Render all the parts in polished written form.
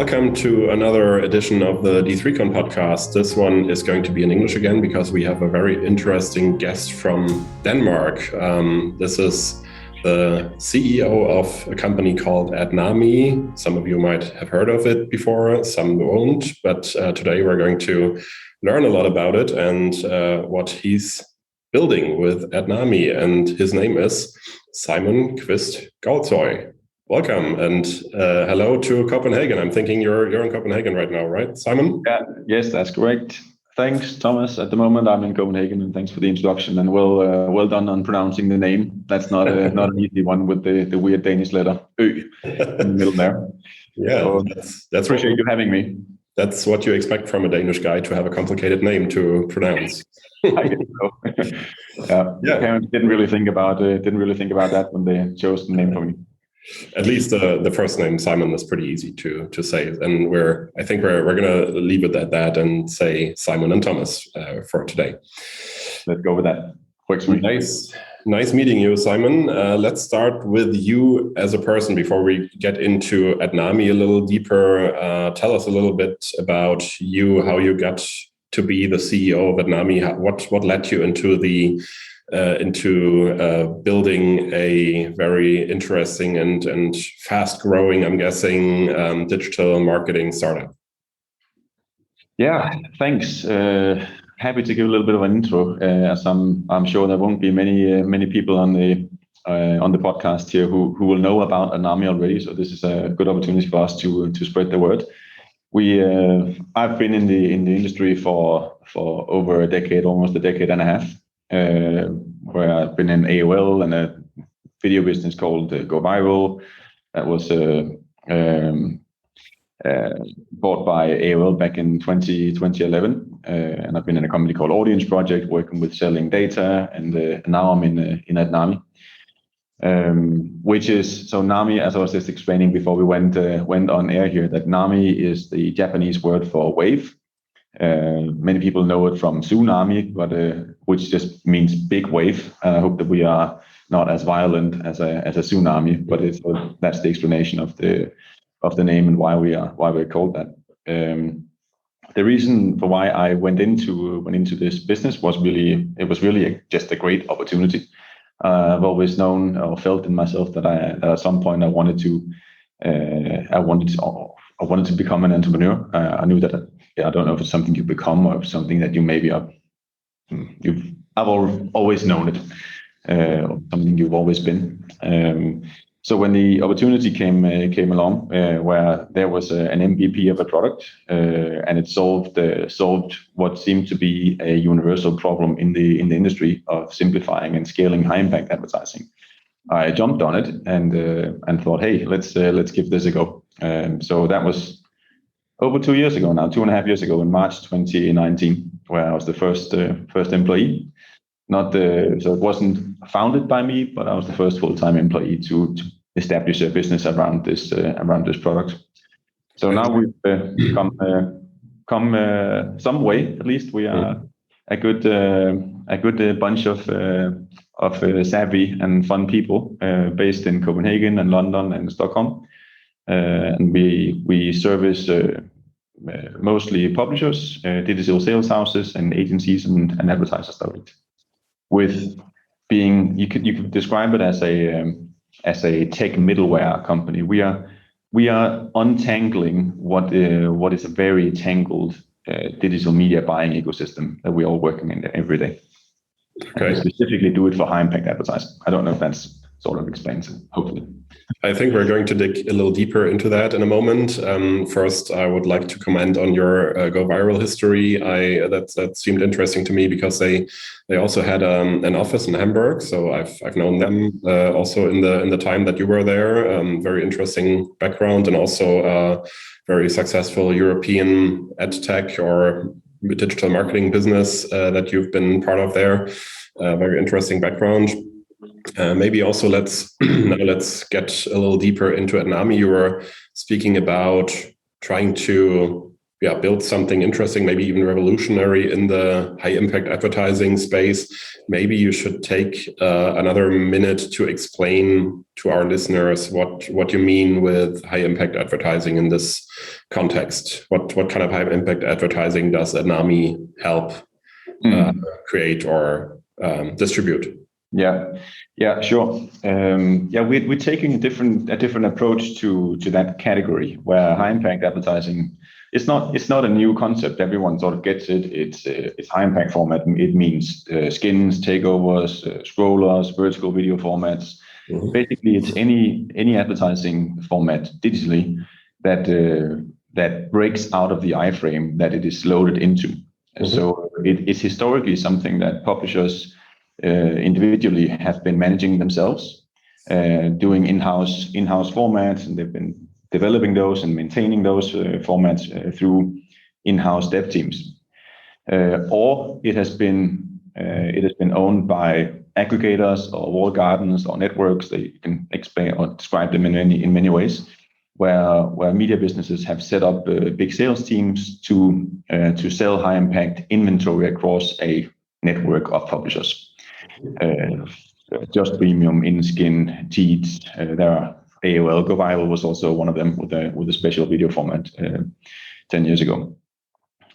Welcome to another edition of the D3Con podcast. This one is going to be in English again because we have a very interesting guest from Denmark. This is the CEO of a company called Adnami. Some of you might have heard of it before, some won't, but today we're going to learn a lot about it and what he's building with Adnami. And his name is Simon Kvist Gaulshøj. Welcome and hello to Copenhagen. I'm thinking you're in Copenhagen right now, right, Simon? Yeah, yes, that's correct. Thanks, Thomas. At the moment, I'm in Copenhagen, and thanks for the introduction. And well done on pronouncing the name. That's not an easy one with the weird Danish letter Ø in the middle there. Yeah, so that's appreciate you having me. That's what you expect from a Danish guy, to have a complicated name to pronounce. I guess so. Yeah. Parents didn't really think about that when they chose the name for me. At least the first name Simon is pretty easy to say, and I think we're gonna leave it at that and say Simon and Thomas for today. Let's go with that. Nice meeting you, Simon. Let's start with you as a person before we get into Adnami a little deeper. Tell us a little bit about you, how you got to be the CEO of Adnami. What led you into building a very interesting and fast-growing, I'm guessing, digital marketing startup? Yeah, thanks. Happy to give a little bit of an intro, as I'm sure there won't be many people on the podcast here who will know about Adnami already. So this is a good opportunity for us to spread the word. I've been in the industry for over a decade, almost a decade and a half. Where I've been in AOL and a video business called Go Viral. That was bought by AOL back in 2011. And I've been in a company called Audience Project, working with selling data. And now I'm in Adnami. Which is, so Nami, as I was just explaining before we went on air here, that Nami is the Japanese word for wave. Many people know it from tsunami, but which just means big wave. I hope that we are not as violent as a tsunami, but that's the explanation of the name and why we're called that. The reason for why I went into this business was really just a great opportunity. I've always known or felt in myself that at some point I wanted to become an entrepreneur. I knew that. I don't know if it's something you become or something that you maybe are. I've always known it, or something you've always been. So when the opportunity came along, where there was an MVP of a product, and it solved what seemed to be a universal problem in the industry of simplifying and scaling high impact advertising, I jumped on it and thought, hey, let's give this a go. So that was over 2 years ago now, 2.5 years ago, in March 2019, where I was the first employee. So it wasn't founded by me, but I was the first full-time employee to establish a business around this product. So now we've come some way. At least we are a good bunch of savvy and fun people based in Copenhagen and London and Stockholm. And we service mostly publishers, digital sales houses, and agencies and advertisers direct. With being, you could describe it as a tech middleware company. We are untangling what is a very tangled digital media buying ecosystem that we're all working in every day. Okay. And we specifically do it for high impact advertising. I don't know if that's sort of explains it, hopefully. I think we're going to dig a little deeper into that in a moment. First, I would like to comment on your Go Viral history. That seemed interesting to me because they also had an office in Hamburg, so I've known them also in the time that you were there. Very interesting background, and also very successful European ad tech or digital marketing business that you've been part of there. Very interesting background. Maybe also let's get a little deeper into Adnami. You were speaking about trying to build something interesting, maybe even revolutionary in the high impact advertising space, maybe you should take another minute to explain to our listeners what you mean with high impact advertising in this context. What kind of high impact advertising does Adnami help create or distribute? Yeah, sure. We're taking a different approach to that category, where high impact advertising, it's not a new concept. Everyone sort of gets it. It's high impact format. It means skins, takeovers, scrollers, vertical video formats. Mm-hmm. Basically, it's any advertising format digitally that breaks out of the iframe that it is loaded into. Mm-hmm. So it is historically something that publishers individually have been managing themselves, doing in-house formats, and they've been developing those and maintaining those formats through in-house dev teams. Or it has been owned by aggregators or walled gardens or networks. They can explain or describe them in many ways, where media businesses have set up big sales teams to sell high impact inventory across a network of publishers. Just Premium, InSkin, Teats. There are AOL Go Viral was also one of them with a special video format 10 years ago.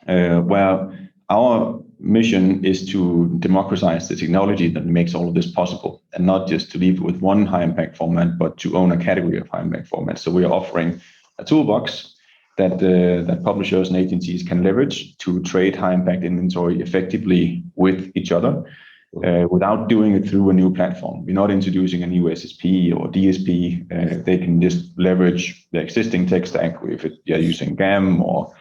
Where our mission is to democratize the technology that makes all of this possible, and not just to leave with one high impact format, but to own a category of high impact formats. So we are offering a toolbox that publishers and agencies can leverage to trade high impact inventory effectively with each other. Without doing it through a new platform. We're not introducing a new SSP or DSP. They can just leverage the existing tech stack if they're using GAM or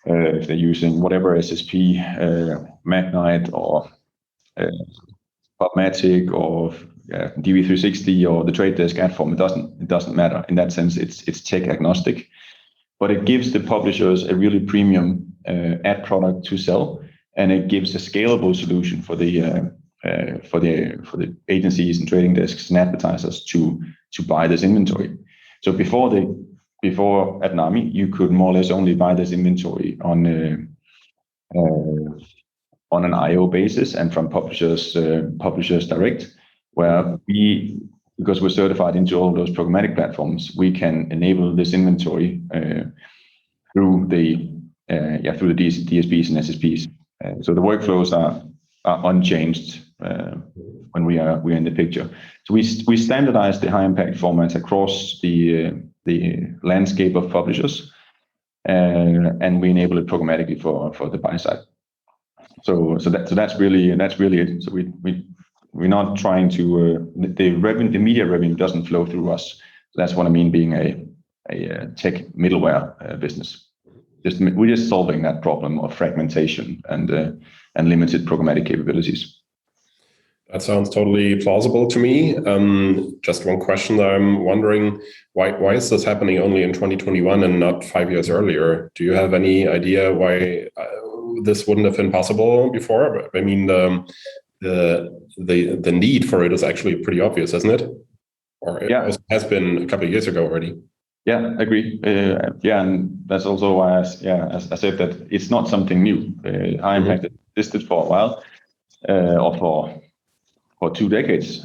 if they're using whatever SSP, Magnite or PubMatic or DV360 or the Trade Desk ad form. It doesn't matter. In that sense, it's tech agnostic, but it gives the publishers a really premium ad product to sell. And it gives a scalable solution for the agencies and trading desks and advertisers to buy this inventory. So before Adnami, you could more or less only buy this inventory on an IO basis and from publishers direct, where because we're certified into all those programmatic platforms, we can enable this inventory through the DSPs and SSPs. So the workflows are unchanged when we're in the picture. So we standardize the high impact formats across the landscape of publishers, and we enable it programmatically for the buy side. So that's really it. So we're not trying to the media revenue doesn't flow through us. So that's what I mean being a tech middleware business. We're just solving that problem of fragmentation and limited programmatic capabilities. That sounds totally plausible to me. Just one question that I'm wondering, why is this happening only in 2021 and not 5 years earlier? Do you have any idea why this wouldn't have been possible before? I mean, the need for it is actually pretty obvious, isn't it? Or it has been a couple of years ago already. Yeah, I agree. And that's also why, as I said, that it's not something new. High impact existed for a while, or for 2 decades,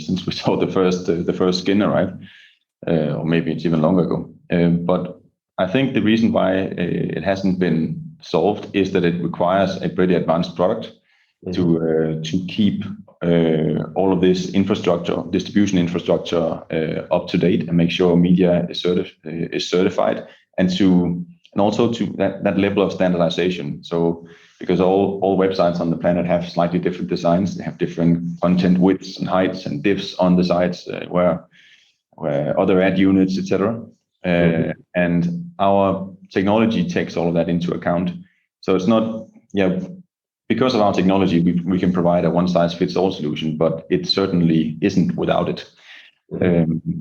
since we saw the first skin arrive, or maybe it's even longer ago. But I think the reason why it hasn't been solved is that it requires a pretty advanced product to keep all of this distribution infrastructure up to date and make sure media is certified, and also to that level of standardization. So because all websites on the planet have slightly different designs, they have different content widths and heights and diffs on the sites, where other ad units, etc. And our technology takes all of that into account. So it's not because of our technology, we can provide a one-size-fits-all solution, but it certainly isn't without it.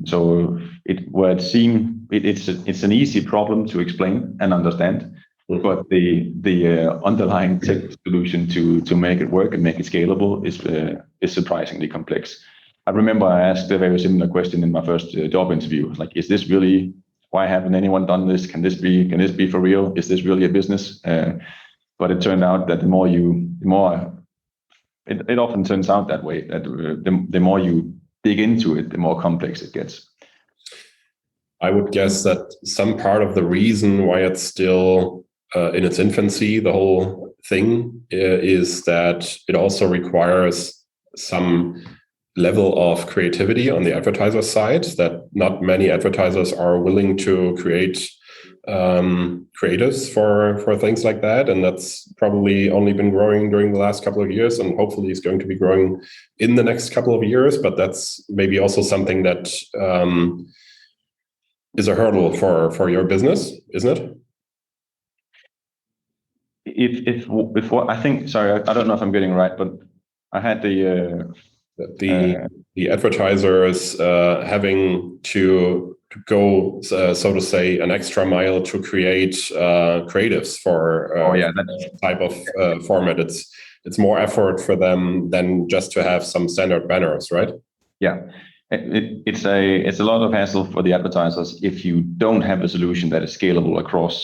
So it's an easy problem to explain and understand, but the underlying tech solution to make it work and make it scalable is surprisingly complex. I remember I asked a very similar question in my first job interview, like, is this really why haven't anyone done this? Can this be for real? Is this really a business? But it turned out that it often turns out that way, that the more you dig into it, the more complex it gets. I would guess that some part of the reason why it's still in its infancy, the whole thing, is that it also requires some level of creativity on the advertiser side, that not many advertisers are willing to create creatives for things like that. And that's probably only been growing during the last couple of years, and hopefully is going to be growing in the next couple of years. But that's maybe also something that is a hurdle for your business, isn't it? If what I think, sorry, I don't know if I'm getting it right, but I had the advertisers having to go, so to say, an extra mile to create creatives for that type of format. It's more effort for them than just to have some standard banners, right? Yeah, it's a lot of hassle for the advertisers if you don't have a solution that is scalable across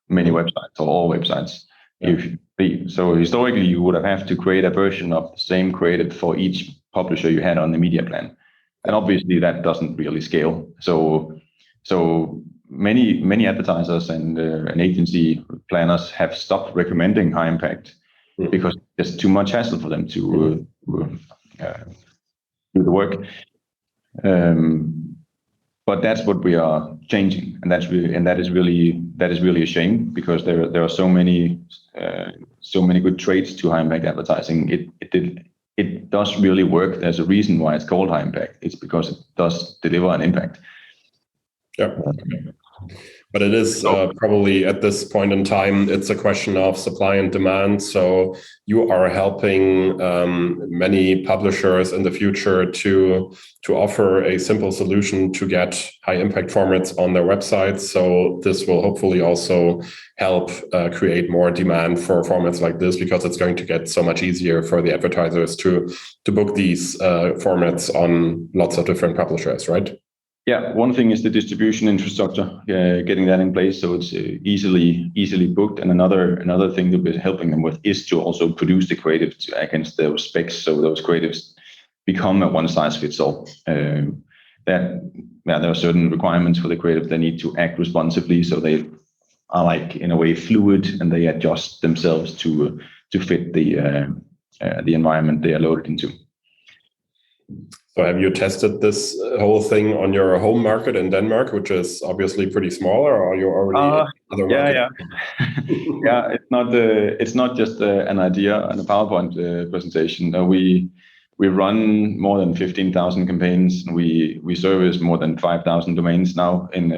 many websites or all websites. Yeah. So historically, you would have to create a version of the same creative for each publisher you had on the media plan, and obviously that doesn't really scale. So many advertisers and agency planners have stopped recommending high impact because there's too much hassle for them to do the work. But that's what we are changing, and that is really a shame, because there are so many good traits to high impact advertising. It does really work. There's a reason why it's called high impact. It's because it does deliver an impact. Yeah. But it is probably at this point in time, it's a question of supply and demand. So you are helping many publishers in the future to offer a simple solution to get high impact formats on their websites. So this will hopefully also help create more demand for formats like this, because it's going to get so much easier for the advertisers to book these formats on lots of different publishers, right? Yeah, one thing is the distribution infrastructure, getting that in place so it's easily booked. And another thing that we're helping them with is to also produce the creative against those specs, so those creatives become a one-size-fits-all. There are certain requirements for the creative. They need to act responsively, so they are, like, in a way, fluid, and they adjust themselves to fit the environment they are loaded into. So have you tested this whole thing on your home market in Denmark, which is obviously pretty small, or are you already in other markets? Yeah. It's not just an idea and a PowerPoint presentation. We run more than 15,000 campaigns, and we service more than 5,000 domains now in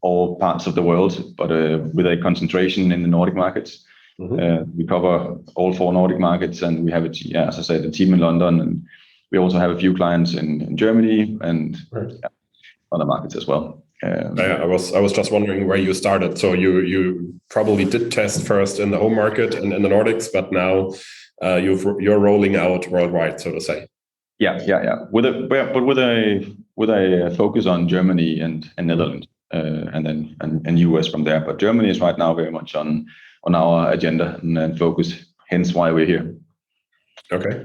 all parts of the world, but with a concentration in the Nordic markets. Mm-hmm. We cover all 4 Nordic markets, and we have as I said, a team in London, and we also have a few clients in Germany and other markets as well. I was just wondering where you started. So you probably did test first in the home market and in the Nordics, but now you're rolling out worldwide, so to say. Yeah. With a focus on Germany and Netherlands, and US from there. But Germany is right now very much on our agenda and focus. Hence why we're here. Okay.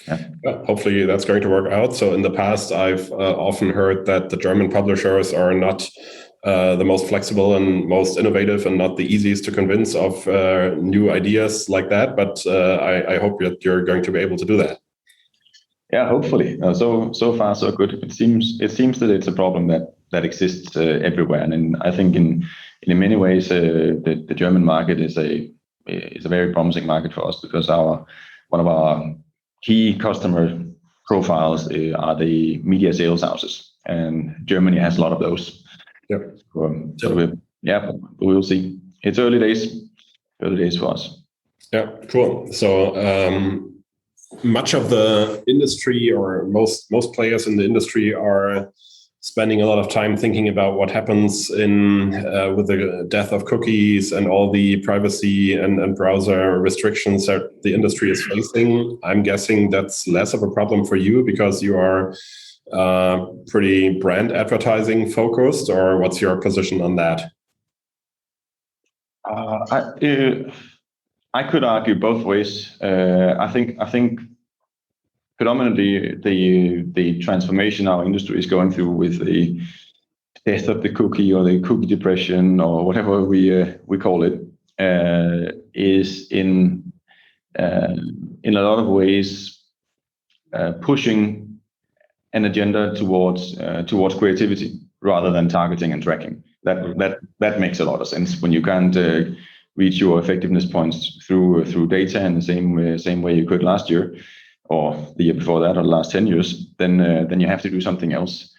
Yeah. Well, hopefully that's going to work out. So in the past, I've often heard that the German publishers are not the most flexible and most innovative, and not the easiest to convince of new ideas like that. But I hope that you're going to be able to do that. Yeah, hopefully. So far so good. It seems that it's a problem that exists everywhere, and I think in many ways the German market is a very promising market for us, because one of our key customer profiles are the media sales houses, and Germany has a lot of those. Yep. We'll see. It's early days for us. Yeah, cool. So much of the industry, or most players in the industry, are spending a lot of time thinking about what happens with the death of cookies and all the privacy and browser restrictions that the industry is facing. I'm guessing that's less of a problem for you, because you are pretty brand advertising focused, or what's your position on that? I could argue both ways. I think predominantly the transformation our industry is going through with the death of the cookie or the cookie depression or whatever we call it is in a lot of ways pushing an agenda towards creativity rather than targeting and tracking. That makes a lot of sense when you can't reach your effectiveness points through data in the same way you could last year or the year before that or the last 10 years. Then you have to do something else.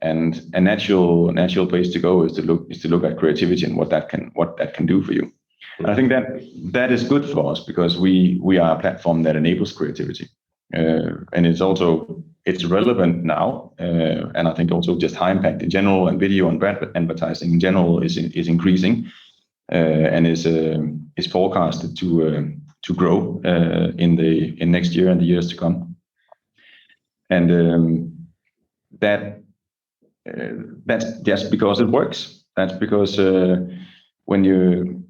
And a natural place to go is to look at creativity and what that can do for you. And I think that is good for us because we are a platform that enables creativity, and it's relevant now, and I think also just high impact in general and video and brand advertising in general is increasing, and is forecasted to grow in next year and the years to come, and that's just because it works. That's because when you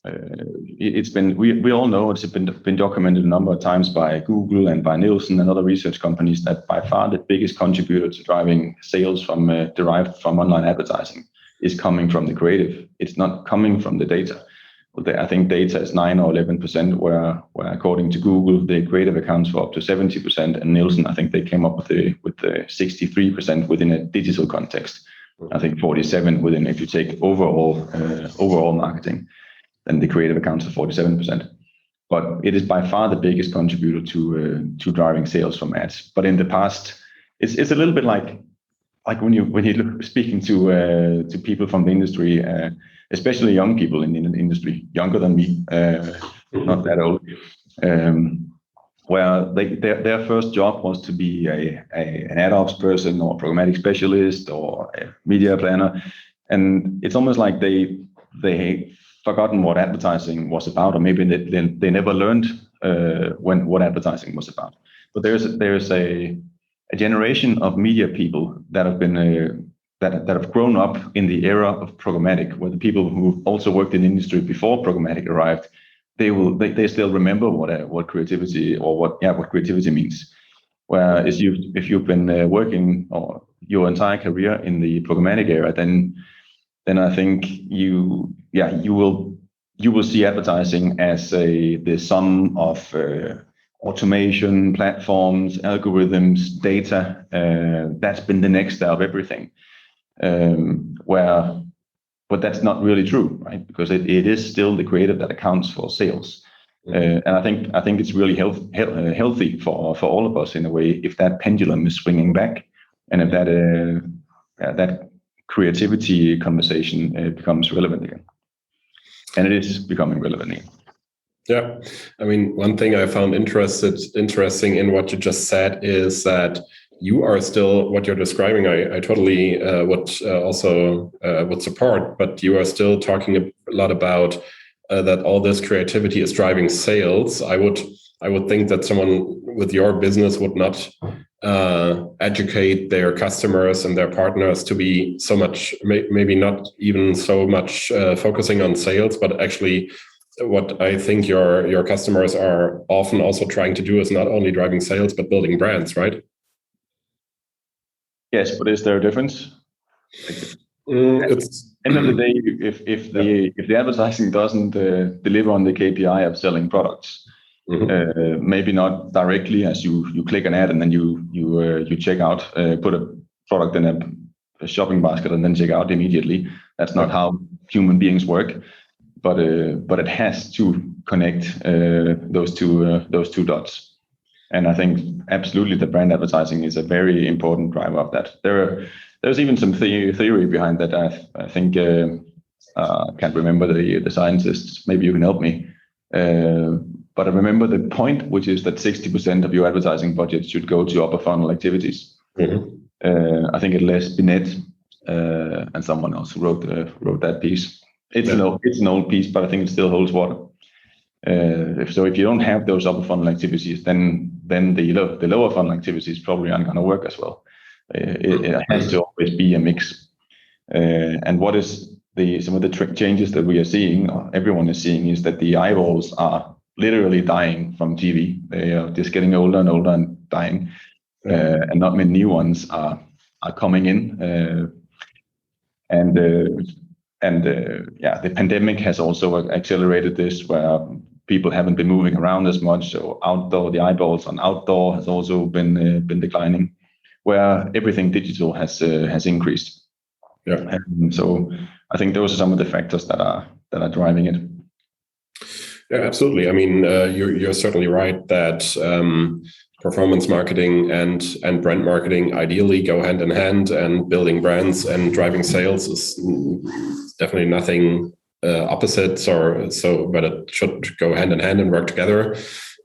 we all know it's been documented a number of times by Google and by Nielsen and other research companies that by far the biggest contributor to driving sales derived from online advertising is coming from the creative. It's not coming from the data. I think data is 9 or 11%, where according to Google the creative accounts for up to 70%, and Nielsen I think they came up with the 63% within a digital context. I think 47 within if you take overall marketing. Then the creative accounts for 47%. But it is by far the biggest contributor to driving sales from ads. But in the past, it's a little bit like when you're speaking to people from the industry, especially young people in the industry, younger than me, not that old, where their first job was to be an ad ops person or programmatic specialist or a media planner, and it's almost like they forgotten what advertising was about, or maybe they never learned what advertising was about. But there's a generation of media people that have been that have grown up in the era of programmatic, where the people who also worked in the industry before programmatic arrived, they still remember what creativity or what creativity means. Whereas if you've been working or your entire career in the programmatic era, then I think you will see advertising as the sum of automation, platforms, algorithms, data. That's been the next step of everything. But that's not really true, right? Because it is still the creative that accounts for sales. And I think it's really healthy for all of us in a way if that pendulum is swinging back, and if that creativity conversation becomes relevant again. And it is becoming relevant again. Yeah, I mean, one thing I found interesting in what you just said is that you are still, what you're describing, I totally would support, but you are still talking a lot about that all this creativity is driving sales. I would think that someone with your business would not educate their customers and their partners to be so much, maybe not even so much focusing on sales, but actually what I think your customers are often also trying to do is not only driving sales, but building brands, right? Yes, but is there a difference? It's end of the day, if the advertising doesn't deliver on the KPI of selling products, maybe not directly as you click an ad and then you check out, put a product in a shopping basket and then check out immediately. That's not how human beings work. But it has to connect those two dots. And I think absolutely the brand advertising is a very important driver of that. There's even some theory behind that. I think I can't remember the scientists. Maybe you can help me. But I remember the point, which is that 60% of your advertising budget should go to upper funnel activities. I think it Les Binet and someone else wrote that piece. It's an old piece, but I think it still holds water. If you don't have those upper funnel activities, then the lower funnel activities probably aren't going to work as well. It has to always be a mix. And what is some of the changes that we are seeing, or everyone is seeing, is that the eyeballs are literally dying from TV. They are just getting older and older and dying, and not many new ones are coming in. The pandemic has also accelerated this, where people haven't been moving around as much. So the eyeballs on outdoor has also been declining, where everything digital has increased. Yeah. So I think those are some of the factors that are driving it. Yeah, absolutely. I mean, you're certainly right that performance marketing and brand marketing ideally go hand in hand, and building brands and driving sales is definitely nothing opposites, but it should go hand in hand and work together.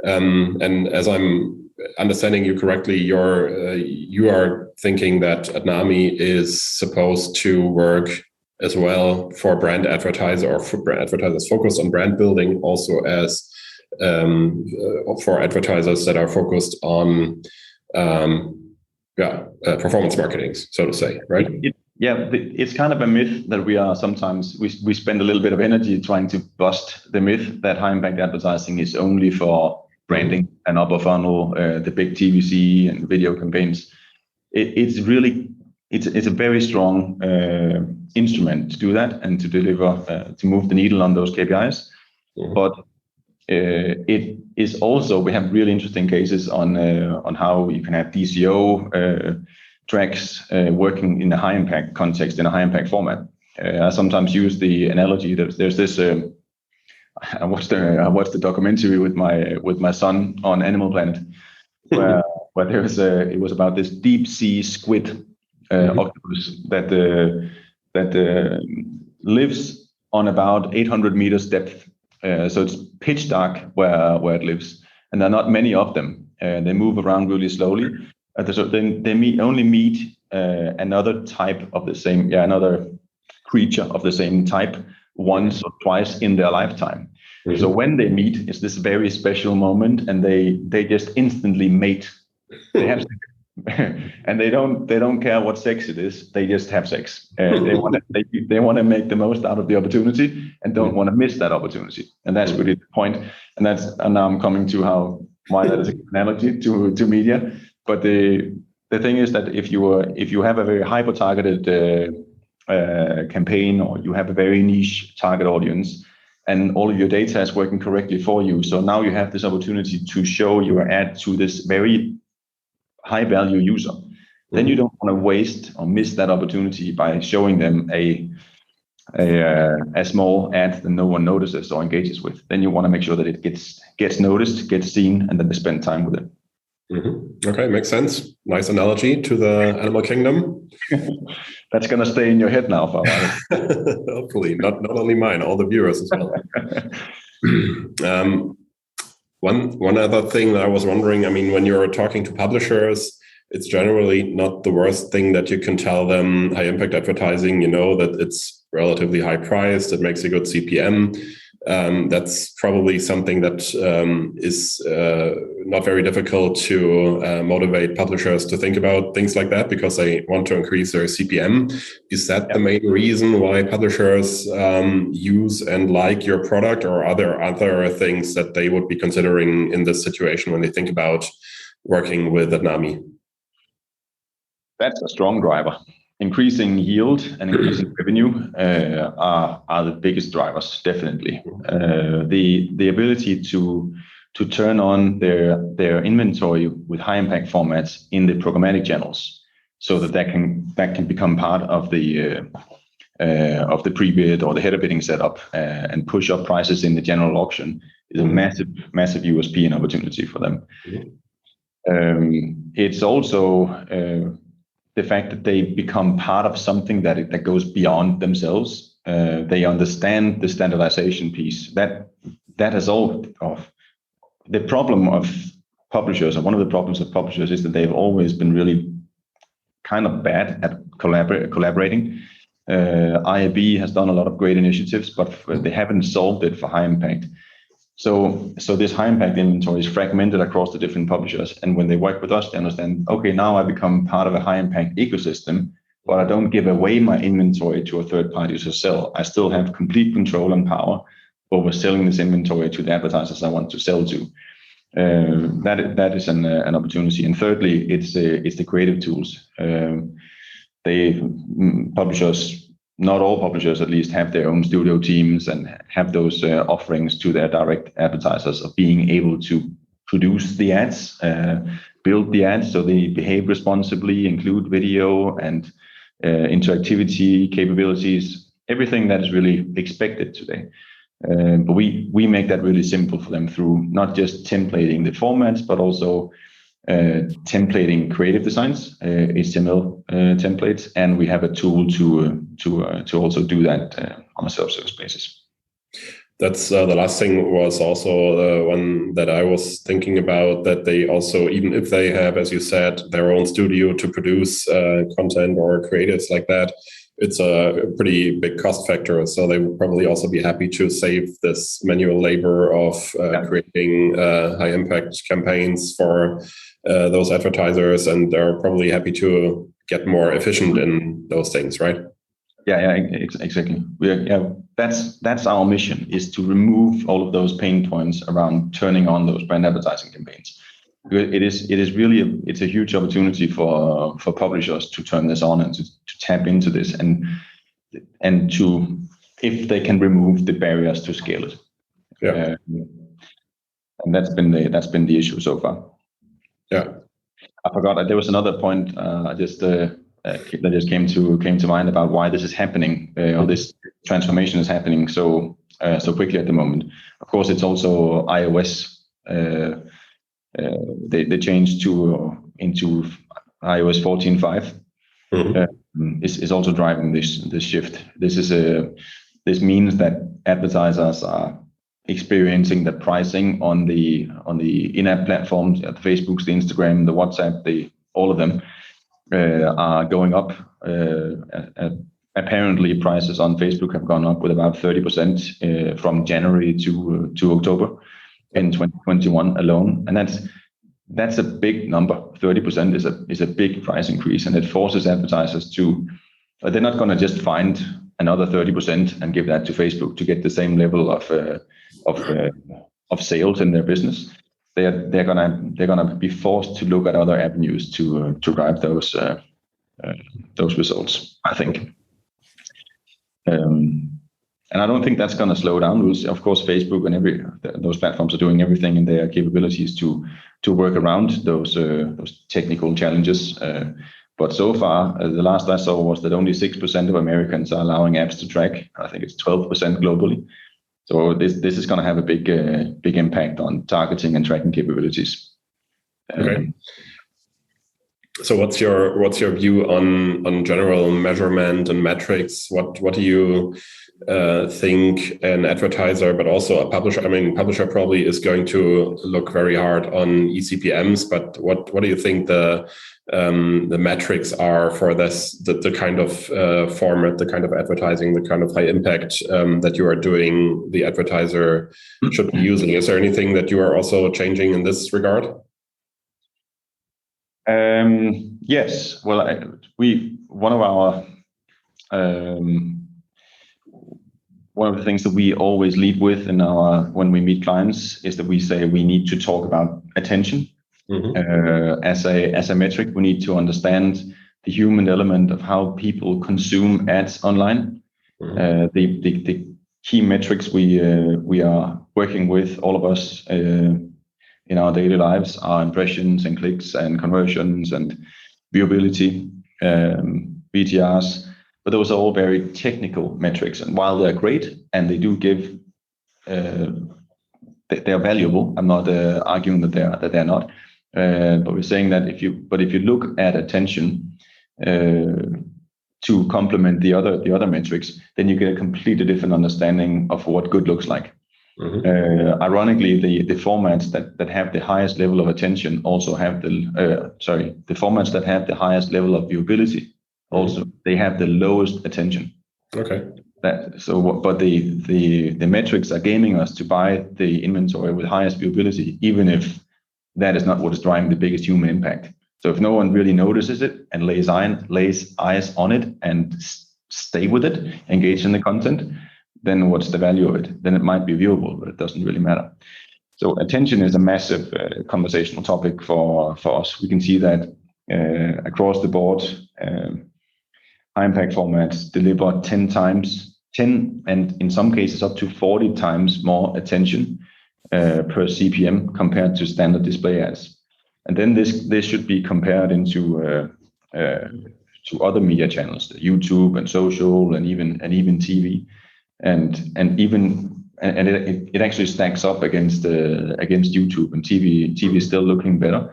And as I'm understanding you correctly, you are thinking that Adnami is supposed to work as well for brand advertiser, or for brand advertisers focused on brand building, also as for advertisers that are focused on performance marketing, so to say, right? It's kind of a myth that we spend a little bit of energy trying to bust the myth that high impact advertising is only for branding and upper funnel, the big TVC and video campaigns. It's a very strong instrument to do that and to deliver, to move the needle on those KPIs. Mm-hmm. But it is also, we have really interesting cases on how you can have DCO tracks working in a high impact context, in a high impact format. I sometimes use the analogy that there's this. I watched the documentary with my son on Animal Planet, where it was about this deep sea squid octopus that lives on about 800 meters depth. So it's pitch dark where it lives, and there are not many of them. They move around really slowly. So they only meet another creature of the same type once or twice in their lifetime. Mm-hmm. So when they meet, it's this very special moment, and they just instantly mate. They have and they don't care what sex it is. They just have sex. They want to make the most out of the opportunity and don't want to miss that opportunity. And that's really the point. And now I'm coming to why that is an analogy to media. But the thing is that if you have a very hyper targeted campaign, or you have a very niche target audience, and all of your data is working correctly for you, so now you have this opportunity to show your ad to this very high value user, then you don't want to waste or miss that opportunity by showing them a small ad that no one notices or engages with. Then you want to make sure that it gets noticed, gets seen, and then they spend time with it. Mm-hmm. Okay, makes sense. Nice analogy to the animal kingdom. That's going to stay in your head now for a while. Hopefully, not only mine, all the viewers as well. One other thing that I was wondering, I mean, when you're talking to publishers, it's generally not the worst thing that you can tell them high impact advertising, that it's relatively high priced, it makes a good CPM. That's probably something that is not very difficult to motivate publishers to think about things like that, because they want to increase their CPM. Is that the main reason why publishers use and like your product, or are there other things that they would be considering in this situation when they think about working with Adnami? That's a strong driver. Increasing yield and increasing revenue are the biggest drivers, definitely. The ability to turn on their inventory with high impact formats in the programmatic channels, so that can become part of the pre-bid or the header bidding setup, and push up prices in the general auction, is a massive USP and opportunity for them. It's also the fact that they become part of something that goes beyond themselves. They understand the standardization piece. That is all of the problem of publishers, or one of the problems of publishers, is that they've always been really kind of bad at collaborating. IAB has done a lot of great initiatives, but they haven't solved it for high impact. So this high impact inventory is fragmented across the different publishers. And when they work with us, they understand, okay, now I become part of a high impact ecosystem, but I don't give away my inventory to a third party to sell. I still have complete control and power over selling this inventory to the advertisers I want to sell to. That is an opportunity. And thirdly, it's the creative tools. Publishers, not all publishers at least, have their own studio teams and have those offerings to their direct advertisers of being able to produce the ads, build the ads so they behave responsibly, include video and interactivity capabilities, everything that is really expected today. But we make that really simple for them through not just templating the formats, but also templating creative designs, HTML templates, and we have a tool to also do that on a self-service basis. That's the last thing was also the one that I was thinking about, that they also, even if they have, as you said, their own studio to produce content or creatives like that, it's a pretty big cost factor. So they would probably also be happy to save this manual labor of creating high impact campaigns for those advertisers, and they're probably happy to get more efficient in those things, right? Yeah, exactly. That's our mission, is to remove all of those pain points around turning on those brand advertising campaigns. It is really it's a huge opportunity for publishers to turn this on and to tap into this and to, if they can remove the barriers to scale it. Yeah. And that's been the issue so far. Yeah. I forgot there was another point that just came to mind about why this is happening, or this transformation is happening so quickly at the moment. Of course, it's also iOS. They changed into iOS 14.5. Mm-hmm. Is also driving this shift. This means that advertisers are experiencing the pricing on the in-app platforms, the Facebooks, the Instagram, the WhatsApp, all of them are going up. Apparently, prices on Facebook have gone up with about 30% from January to October in 2021 alone, and that's a big number. 30% is a big price increase, and it forces advertisers to. They're not going to just find another 30% and give that to Facebook to get the same level of sales in their business. They're gonna be forced to look at other avenues to drive those results, I think. And I don't think that's going to slow down. Of course, Facebook and those platforms are doing everything in their capabilities to work around those technical challenges. But so far, the last I saw was that only 6% of Americans are allowing apps to track. I think it's 12% globally. So this is going to have a big impact on targeting and tracking capabilities. Okay. So what's your view on general measurement and metrics? What do you think an advertiser, but also a publisher? I mean, publisher probably is going to look very hard on eCPMs, but what do you think the metrics are for this, the kind of format, the kind of advertising, the kind of high impact that you are doing, the advertiser should be using? Is there anything that you are also changing in this regard? Yes. Well, one of the things that we always lead with when we meet clients is that we say we need to talk about attention. Mm-hmm. As a metric. We need to understand the human element of how people consume ads online. Mm-hmm. The key metrics we are working with, all of us in our daily lives, are impressions and clicks and conversions and viewability, BTRs. But those are all very technical metrics, and while they're great and they do give, they're valuable. I'm not arguing that they're not. But we're saying that if you look at attention to complement the other metrics, then you get a completely different understanding of what good looks like. Mm-hmm. Ironically, the formats that have the highest level of attention also have the formats that have the highest level of viewability also, they have the lowest attention. Okay. But the metrics are gaming us to buy the inventory with highest viewability, even if that is not what is driving the biggest human impact. So if no one really notices it and lays eyes on it and stay with it, engage in the content, then what's the value of it? Then it might be viewable, but it doesn't really matter. So attention is a massive conversational topic for us. We can see that across the board, high impact formats deliver 10 and in some cases up to 40 times more attention per CPM compared to standard display ads. And then this should be compared into to other media channels, YouTube and social and even TV, and it actually stacks up against YouTube, and TV is still looking better.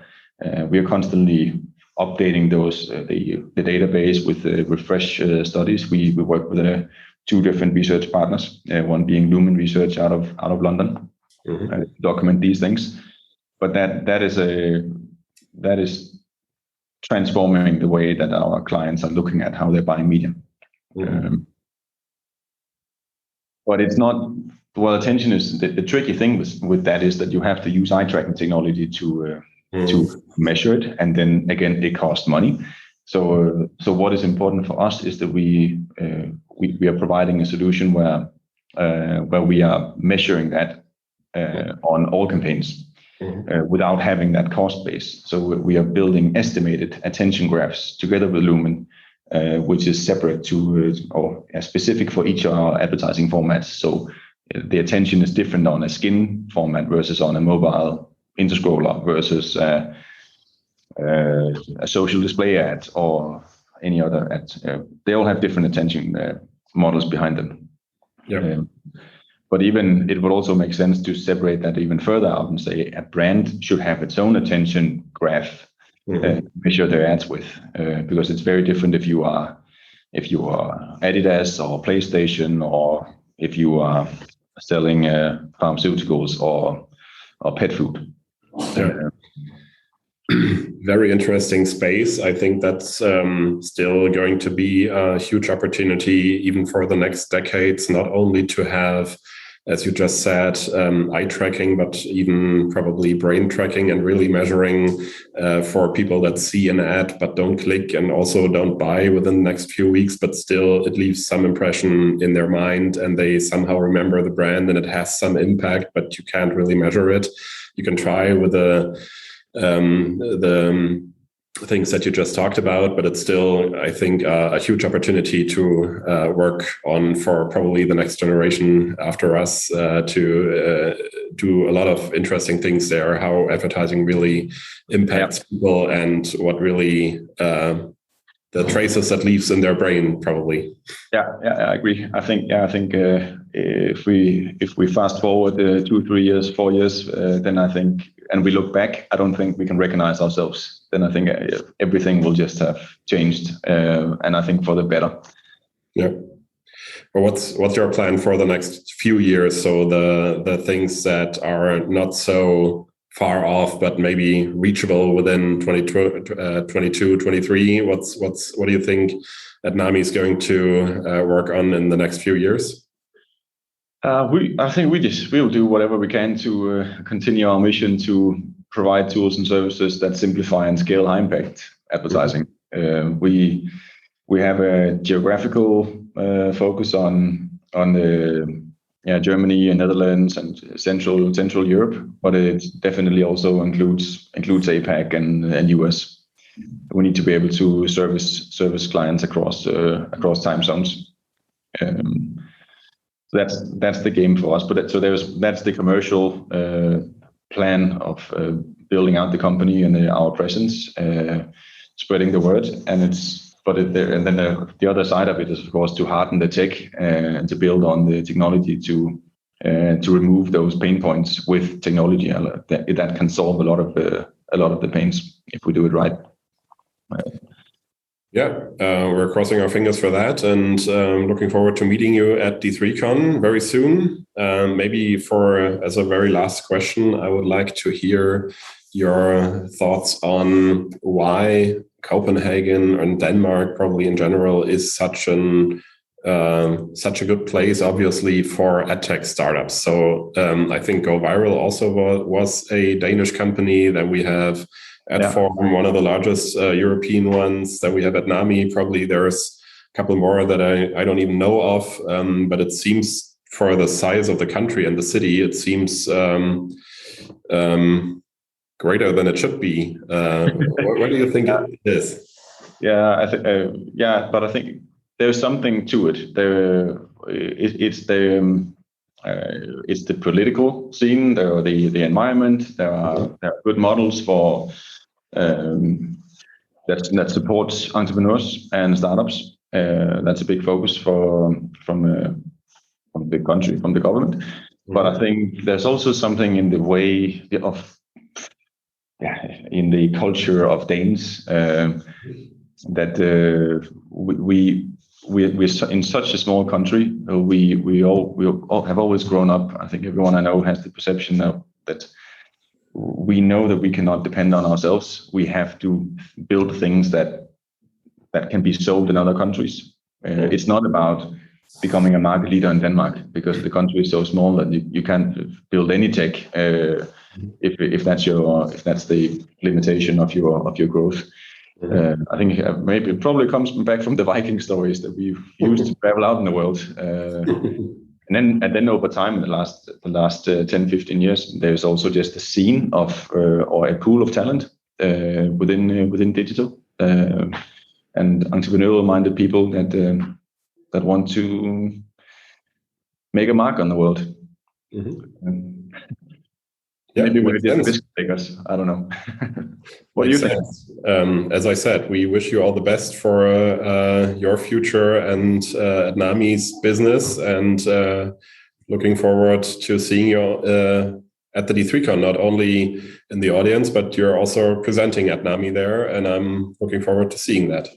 We are constantly updating the database with refresh studies. We work with two different research partners, one being Lumen Research out of London, document these things. But that is transforming the way that our clients are looking at how they're buying media. But it's not, well, attention is the tricky thing with that is that you have to use eye tracking technology to measure it, and then again it costs money. So what is important for us is that we are providing a solution where we are measuring that on all campaigns without having that cost base. So we are building estimated attention graphs together with Lumen, which is separate to or specific for each of our advertising formats. So the attention is different on a skin format versus on a mobile interscroller versus a social display ad or any other ad. They all have different attention models behind them. Yeah. But even it would also make sense to separate that even further out and say a brand should have its own attention graph measure their ads with, because it's very different if you are Adidas or PlayStation, or if you are selling pharmaceuticals or pet food. Yeah. Very interesting space. I think that's still going to be a huge opportunity even for the next decades, not only to have, as you just said, eye tracking, but even probably brain tracking and really measuring for people that see an ad but don't click and also don't buy within the next few weeks, but still it leaves some impression in their mind and they somehow remember the brand and it has some impact, but you can't really measure it. You can try with the things that you just talked about, but it's still, I think, a huge opportunity to work on for probably the next generation after us to do a lot of interesting things there, how advertising really impacts people and what really the traces that leaves in their brain probably. Yeah, I agree. I think if we fast forward 2, 3 years, 4 years, then I think, and we look back, I don't think we can recognize ourselves. Then I think everything will just have changed, and I think for the better. Yeah. Well, what's your plan for the next few years? So the things that are not so far off, but maybe reachable within 22, 23. What do you think Adnami is going to work on in the next few years? I think we'll do whatever we can to continue our mission to provide tools and services that simplify and scale high impact advertising. We have a geographical focus on the Germany and Netherlands and Central Europe, but it definitely also includes APAC and US. We need to be able to service clients across time zones. That's the game for us. But that's the commercial plan of building out the company and our presence, spreading the word, and then the other side of it is, of course, to harden the tech and to build on the technology to remove those pain points with technology that can solve a lot of the pains if we do it right. We're crossing our fingers for that, and looking forward to meeting you at D3Con very soon. Maybe as a very last question, I would like to hear your thoughts on why Copenhagen and Denmark, probably in general, is such an such a good place, obviously, for edtech startups. So I think Go Viral also was a Danish company. Then we have Adform, one of the largest European ones. Then we have Adnami. Probably there's a couple more that I don't even know of. But it seems, for the size of the country and the city, it seems greater than it should be. What do you think it is? Yeah, but I think there's something to it. It's the political scene, the environment. There are good models for that supports entrepreneurs and startups. That's a big focus from the country, from the government. Mm-hmm. But I think there's also something in the way in the culture of Danes that we're in such a small country. We all have always grown up. I think everyone I know has the perception now that we know that we cannot depend on ourselves. We have to build things that can be sold in other countries. It's not about becoming a market leader in Denmark, because the country is so small that you can't build any tech if that's the limitation of your growth. I think maybe it probably comes back from the Viking stories that we've used to travel out in the world. And then over time, in the last 10-15 years, there's also just a scene of or a pool of talent within digital and entrepreneurial-minded people that want to make a mark on the world. Mm-hmm. Maybe we're just risk takers. I don't know. What do you think? As I said, we wish you all the best for your future and Adnami's business, and looking forward to seeing you at the D3Con, not only in the audience, but you're also presenting Adnami there, and I'm looking forward to seeing that.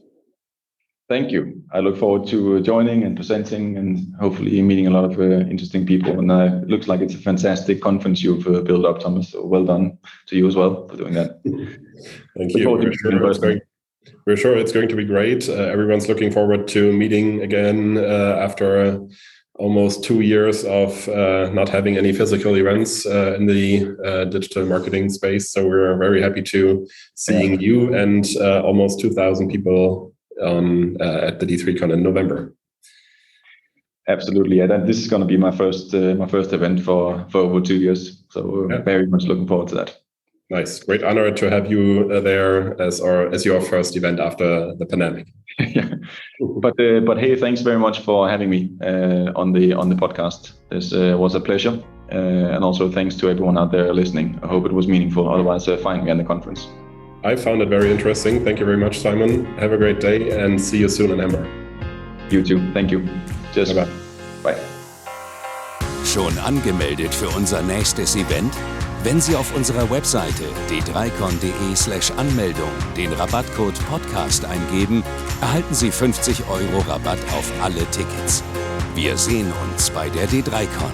Thank you. I look forward to joining and presenting and hopefully meeting a lot of interesting people. And it looks like it's a fantastic conference you've built up, Thomas. So well done to you as well for doing that. Thank you. We're sure it's going to be great. Everyone's looking forward to meeting again after almost 2 years of not having any physical events in the digital marketing space. So we're very happy to seeing you and almost 2,000 people at the D3Con in November. Absolutely, yeah. This is going to be my first event for over 2 years. So very much looking forward to that. Nice, great honor to have you there as your first event after the pandemic. Yeah, but hey, thanks very much for having me on the podcast. This was a pleasure, and also thanks to everyone out there listening. I hope it was meaningful. Otherwise, find me at the conference. I found it very interesting. Thank you very much, Simon. Have a great day and see you soon in Hamburg. You too. Thank you. Cheers. Bye. Bye. Schon angemeldet für unser nächstes Event? Wenn Sie auf unserer Webseite d3con.de/Anmeldung den Rabattcode Podcast eingeben, erhalten Sie 50 € Rabatt auf alle Tickets. Wir sehen uns bei der D3Con.